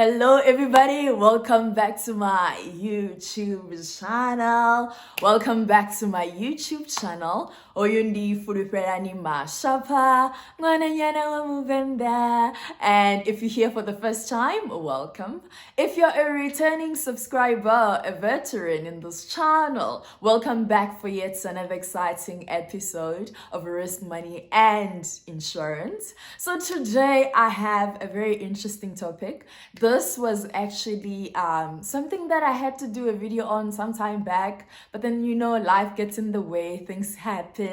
Hello everybody, welcome back to my YouTube channel. Welcome back to my YouTube channel. Oyundi Fuduperani Mashapa, Mwananyana Wamuvenda. And if you're here for the first time, welcome. If you're a returning subscriber, a veteran in this channel, welcome back for yet another exciting episode of Risk Money and Insurance. So today I have a very interesting topic. This was actually something that I had to do a video on some time back, but then life gets in the way, things happen,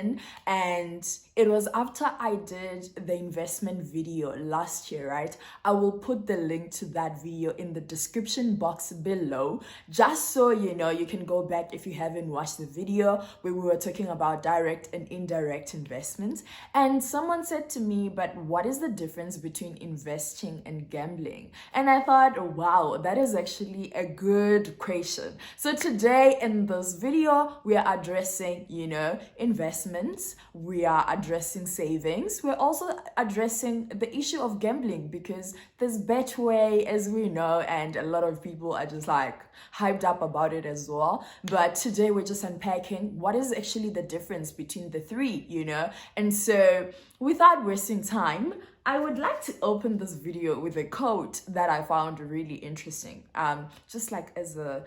and it was after I did the investment video last year, right? I will put the link to that video in the description box below, just so you can go back if you haven't watched the video where we were talking about direct and indirect investments. And someone said to me, but what is the difference between investing and gambling? And I thought, wow, that is actually a good question. So today in this video, we are addressing, investments. We are addressing savings. We're also addressing the issue of gambling because there's Betway, as we know, and a lot of people are just like hyped up about it as well. But today we're just unpacking what is actually the difference between the three, And so without wasting time, I would like to open this video with a quote that I found really interesting, just like as the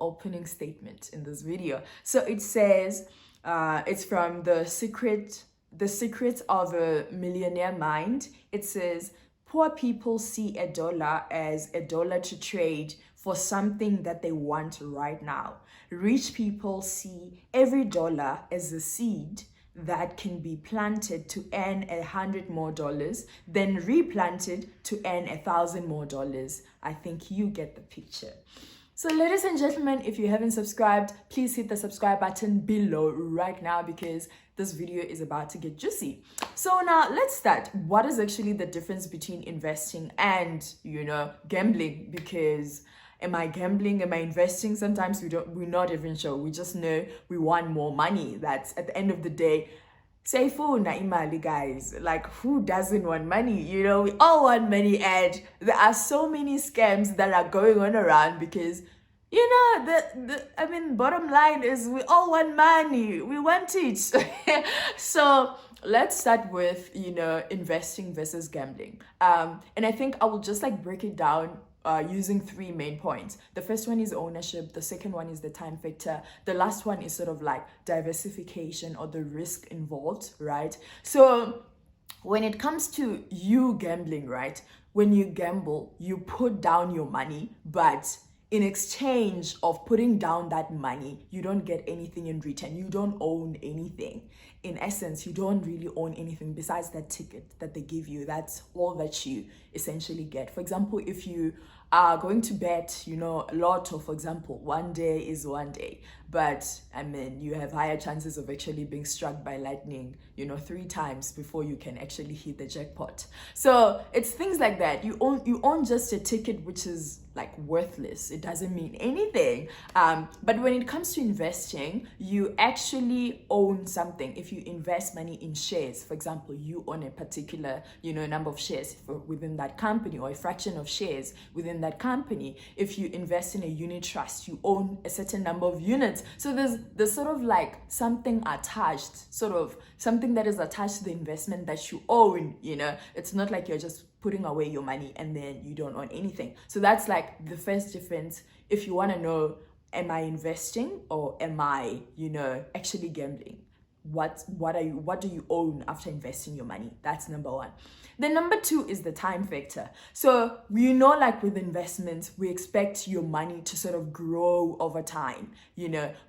opening statement in this video. So it says, it's from The Secret of a Millionaire Mind. It says, poor people see a dollar as a dollar to trade for something that they want right now. Rich people see every dollar as a seed that can be planted to earn $100 more, then replanted to earn $1,000 more. I think you get the picture. So ladies and gentlemen, if you haven't subscribed, please hit the subscribe button below right now because this video is about to get juicy. So now let's start. What is actually the difference between investing and, gambling? Because am I gambling? Am I investing? Sometimes we're not even sure. We just know we want more money. That's at the end of the day. Say for naimali, guys. Like, who doesn't want money? We all want money, and there are so many scams that are going on around because bottom line is we all want money. We want it. So let's start with investing versus gambling. And I think I will just break it down using three main points. The first one is ownership. The second one is the time factor. The last one is sort of like diversification or the risk involved, right? So when it comes to you gambling, right? When you gamble, you put down your money, but in exchange of putting down that money, you don't get anything in return. You don't own anything. In essence, you don't really own anything besides that ticket that they give you. That's all that you essentially get. For example, if you are going to bet, lotto, for example, one day is one day. But you have higher chances of actually being struck by lightning, 3 times before you can actually hit the jackpot. So it's things like that. You own just a ticket, which is like worthless. It doesn't mean anything. But when it comes to investing, you actually own something. If you invest money in shares, for example, you own a particular, number of shares within that company or a fraction of shares within that company. If you invest in a unit trust, you own a certain number of units. So there's sort of like something attached, sort of something that is attached to the investment that you own, It's not like you're just putting away your money and then you don't own anything. So that's like the first difference. If you want to know, am I investing or am I, actually gambling? What do you own after investing your money? That's number one. Then number two is the time factor. So like with investments, we expect your money to sort of grow over time,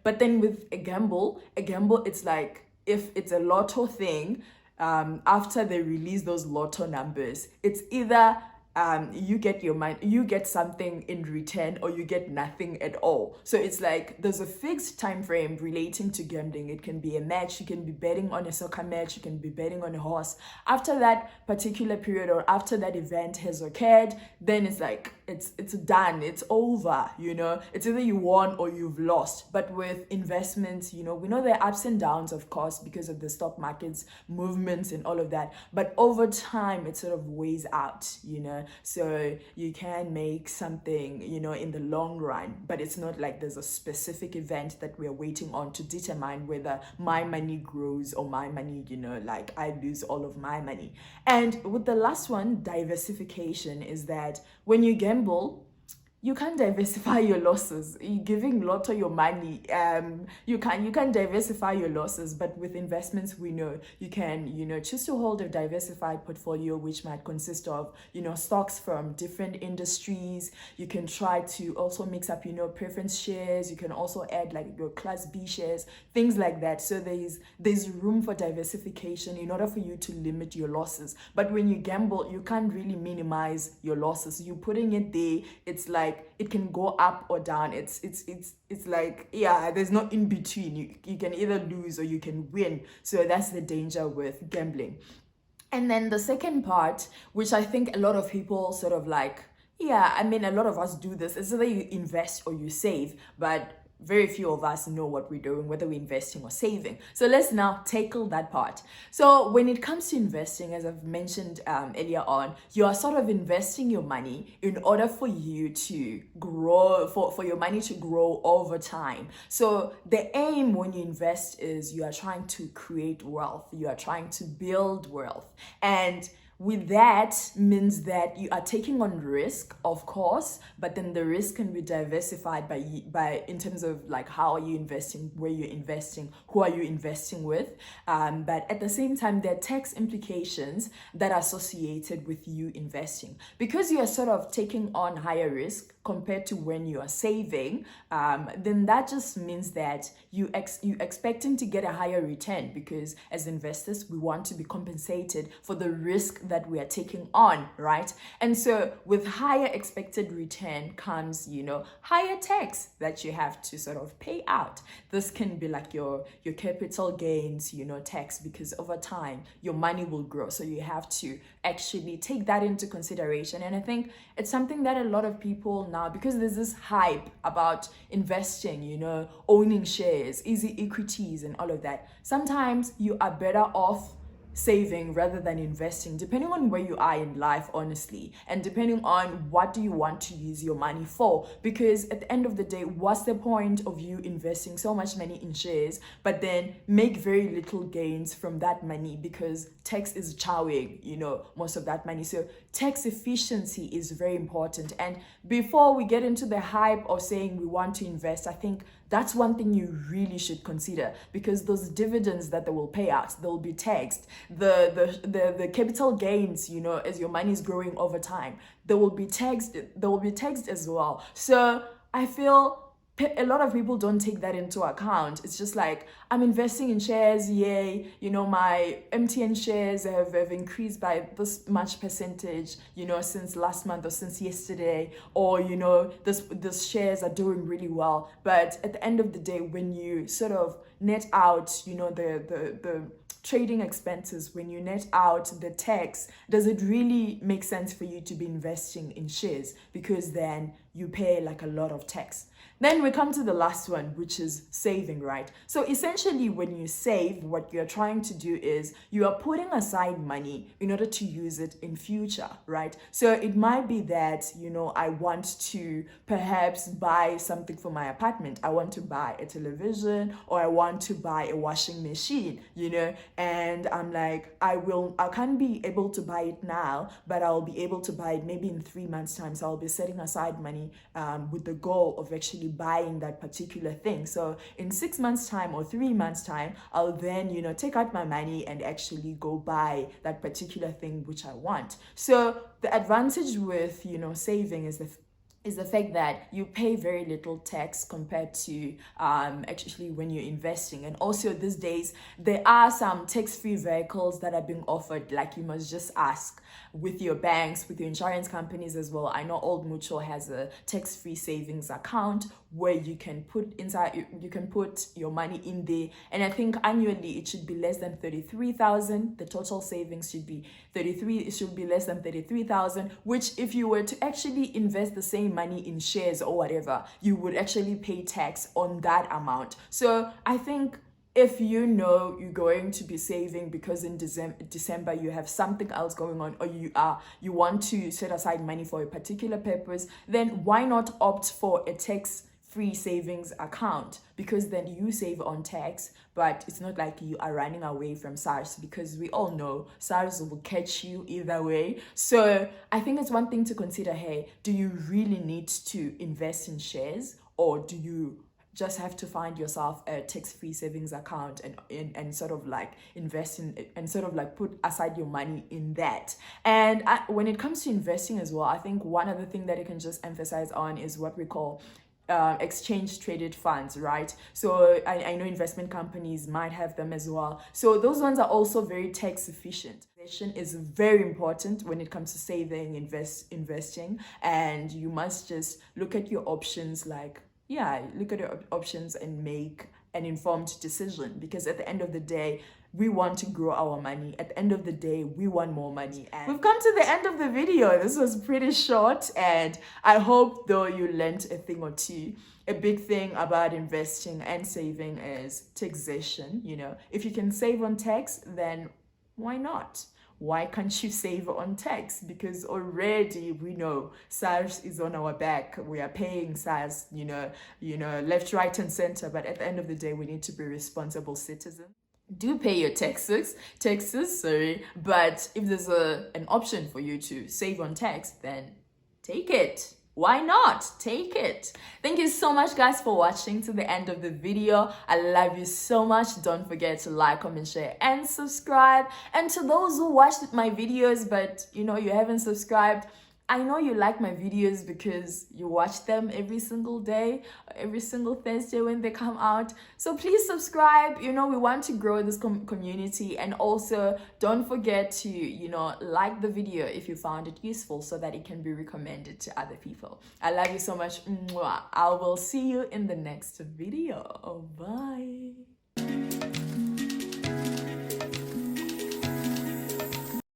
But then with a gamble, it's like if it's a lotto thing, after they release those lotto numbers, it's either you get your money, you get something in return, or you get nothing at all. So it's like there's a fixed time frame relating to gambling. It can be a match, you can be betting on a soccer match, you can be betting on a horse. After that particular period or after that event has occurred, then it's like it's done, it's over, It's either you won or you've lost. But with investments, we know there are ups and downs, of course, because of the stock market's movements and all of that. But over time, it sort of weighs out, so you can make something, in the long run, but it's not like there's a specific event that we're waiting on to determine whether my money grows or my money, like I lose all of my money. And with the last one, diversification, is that when you gamble, you can't diversify your losses. You're giving Lotto your money. You can diversify your losses, but with investments, we know you can, choose to hold a diversified portfolio, which might consist of, stocks from different industries. You can try to also mix up, preference shares. You can also add like your Class B shares, things like that. So there's room for diversification in order for you to limit your losses. But when you gamble, you can't really minimize your losses. You're putting it there. It's like it can go up or down. It's like, yeah, there's no in between. You can either lose or you can win. So that's the danger with gambling. And then the second part, which I think a lot of people sort of like, yeah, I mean, a lot of us do this, is either you invest or you save, but very few of us know what we're doing, whether we're investing or saving. So let's now tackle that part. So when it comes to investing, as I've mentioned earlier on, you are sort of investing your money in order for you to grow, for your money to grow over time. So the aim when you invest is you are trying to create wealth, you are trying to build wealth. And with that means that you are taking on risk, of course, but then the risk can be diversified by in terms of like how are you investing, where you're investing, who are you investing with. But at the same time, there are tax implications that are associated with you investing, because you are sort of taking on higher risk compared to when you are saving. Then that just means that you expecting to get a higher return, because as investors, we want to be compensated for the risk that we are taking on, right? And so with higher expected return comes, higher tax that you have to sort of pay out. This can be like your capital gains, tax, because over time your money will grow. So you have to actually take that into consideration. And I think it's something that a lot of people now, because there's this hype about investing, owning shares, easy equities and all of that. Sometimes you are better off saving rather than investing, depending on where you are in life, honestly, and depending on what do you want to use your money for. Because at the end of the day, what's the point of you investing so much money in shares but then make very little gains from that money, because tax is chowing most of that money. So tax efficiency is very important. And before we get into the hype of saying we want to invest, I think that's one thing you really should consider, because those dividends that they will pay out, they'll be taxed. The capital gains, as your money is growing over time, they will be taxed. They will be taxed as well. So I feel a lot of people don't take that into account. It's just like, I'm investing in shares, yay, my MTN shares have increased by this much percentage, since last month or since yesterday, or, this shares are doing really well. But at the end of the day, when you sort of net out, the trading expenses, when you net out the tax, does it really make sense for you to be investing in shares? Because then you pay like a lot of tax. Then we come to the last one, which is saving, right? So essentially, when you save, what you're trying to do is you are putting aside money in order to use it in future, right? So it might be that, I want to perhaps buy something for my apartment. I want to buy a television, or I want to buy a washing machine, and I'm like, I can't be able to buy it now, but I'll be able to buy it maybe in 3 months' time. So I'll be setting aside money with the goal of actually buying that particular thing. So in 6 months' time or 3 months' time, I'll then, take out my money and actually go buy that particular thing which I want. So the advantage with, saving is the fact that you pay very little tax compared to actually when you're investing. And also these days, there are some tax-free vehicles that are being offered. Like, you must just ask with your banks, with your insurance companies as well. I know Old Mutual has a tax-free savings account where you can put your money in there, and I think annually it should be less than 33,000. The total savings should be less than 33,000, which if you were to actually invest the same money in shares or whatever, you would actually pay tax on that amount. So I think if you know you're going to be saving because in December you have something else going on, or you want to set aside money for a particular purpose, then why not opt for a tax-free savings account? Because then you save on tax, but it's not like you are running away from SARS, because we all know SARS will catch you either way. So I think it's one thing to consider, hey, do you really need to invest in shares, or do you just have to find yourself a tax-free savings account and sort of like invest in and sort of like put aside your money in that. And when it comes to investing as well, I think one other thing that you can just emphasize on is what we call exchange traded funds, right? So I know investment companies might have them as well. So those ones are also very tax efficient. Is very important when it comes to saving, investing, and you must just look at your options, like, yeah, look at your options and make an informed decision, because at the end of the day, we want to grow our money. At the end of the day, we want more money. And we've come to the end of the video. This was pretty short, and I hope though you learned a thing or two. A big thing about investing and saving is taxation. You know, if you can save on tax, then why not? Why can't you save on tax? Because already we know SARS is on our back. We are paying SARS, left, right, and center. But at the end of the day, we need to be responsible citizens. Do pay your taxes, but if there's an option for you to save on tax, then take it. Why not? Take it. Thank you so much, guys, for watching to the end of the video. I love you so much. Don't forget to like, comment, share, and subscribe. And to those who watched my videos but you haven't subscribed, I know you like my videos because you watch them every single day, every single Thursday when they come out. So please subscribe. We want to grow this community. And also don't forget to, like the video if you found it useful, so that it can be recommended to other people. I love you so much. Mwah. I will see you in the next video. Bye.